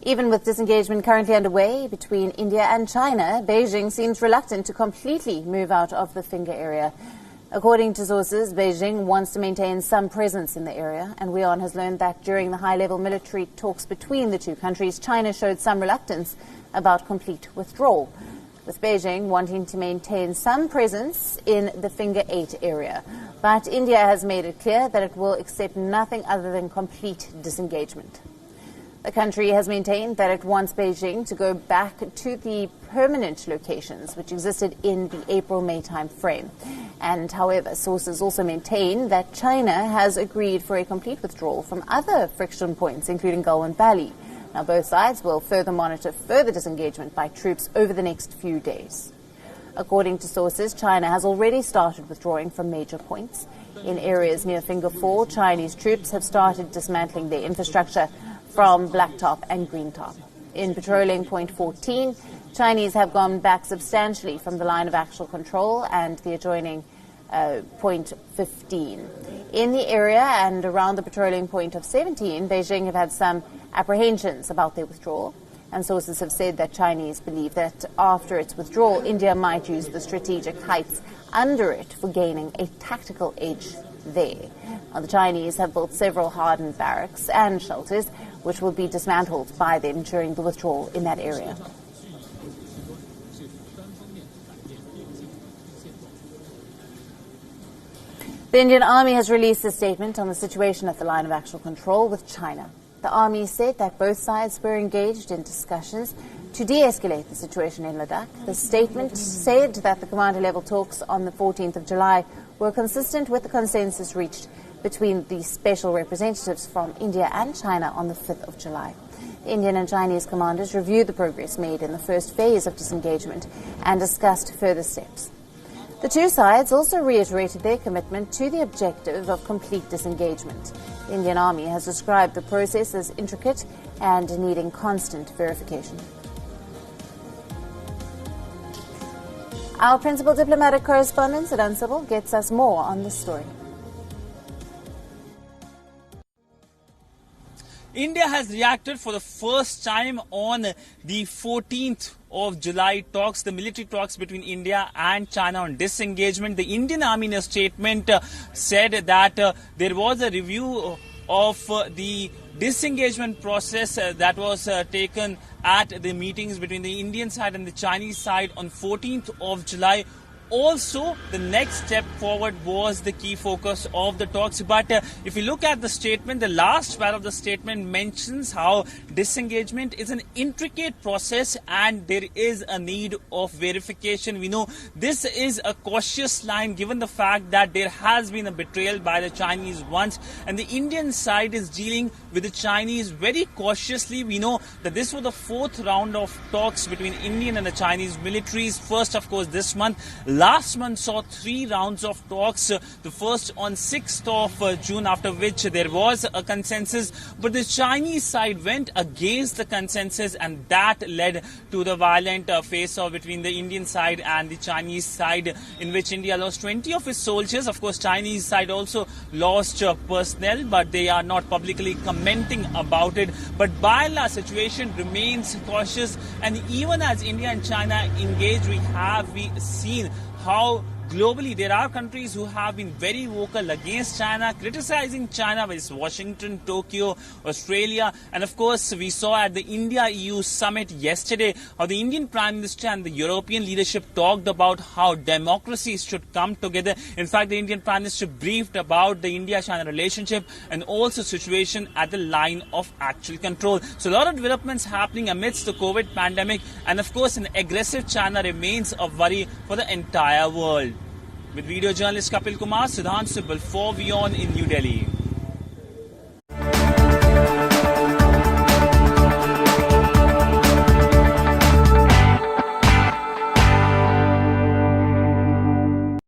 Even with disengagement currently underway between India and China, Beijing seems reluctant to completely move out of the finger area. According to sources, Beijing wants to maintain some presence in the area, and WION has learned that during the high-level military talks between the two countries, China showed some reluctance about complete withdrawal, with Beijing wanting to maintain some presence in the Finger 8 area. But India has made it clear that it will accept nothing other than complete disengagement. The country has maintained that it wants Beijing to go back to the permanent locations which existed in the April-May time frame. And however, sources also maintain that China has agreed for a complete withdrawal from other friction points, including Galwan Valley. Now, both sides will further monitor further disengagement by troops over the next few days. According to sources, China has already started withdrawing from major points. In areas near Finger 4, Chinese troops have started dismantling their infrastructure from Blacktop and Greentop. In patrolling Point 14, Chinese have gone back substantially from the line of actual control and the adjoining Point 15. In the area and around the patrolling point of 17, Beijing have had some apprehensions about their withdrawal, and sources have said that Chinese believe that after its withdrawal, India might use the strategic heights under it for gaining a tactical edge there. Now, the Chinese have built several hardened barracks and shelters which will be dismantled by them during the withdrawal in that area. The Indian Army has released a statement on the situation at the line of actual control with China. The Army said that both sides were engaged in discussions to de-escalate the situation in Ladakh. The statement said that the commander-level talks on the 14th of July were consistent with the consensus reached between the special representatives from India and China on the 5th of July. The Indian and Chinese commanders reviewed the progress made in the first phase of disengagement and discussed further steps. The two sides also reiterated their commitment to the objective of complete disengagement. The Indian Army has described the process as intricate and needing constant verification. Our principal diplomatic correspondent, Sadan Sybil, gets us more on this story. India has reacted for the first time on the 14th of July talks, the military talks between India and China on disengagement. The Indian Army in a statement said that there was a review of the disengagement process that was taken at the meetings between the Indian side and the Chinese side on 14th of July. Also, the next step forward was the key focus of the talks. But if you look at the statement, the last part of the statement mentions how disengagement is an intricate process and there is a need of verification. We know this is a cautious line given the fact that there has been a betrayal by the Chinese once, and the Indian side is dealing with the Chinese very cautiously. We know that this was the fourth round of talks between Indian and the Chinese militaries. First, of course, this month. Last month saw 3 rounds of talks, the first on 6th of June, after which there was a consensus. But the Chinese side went against the consensus, and that led to the violent face-off between the Indian side and the Chinese side, in which India lost 20 of its soldiers. Of course, Chinese side also lost personnel, but they are not publicly commenting about it. But by and large, situation remains cautious, and even as India and China engage, we seen how globally there are countries who have been very vocal against China, criticizing China, whether it's Washington, Tokyo, Australia. And of course, we saw at the India-EU summit yesterday how the Indian Prime Minister and the European leadership talked about how democracies should come together. In fact, the Indian Prime Minister briefed about the India-China relationship and also situation at the line of actual control. So a lot of developments happening amidst the COVID pandemic. And of course, an aggressive China remains a worry for the entire world. With video journalist Kapil Kumar, Sadan Sybil for WION in New Delhi.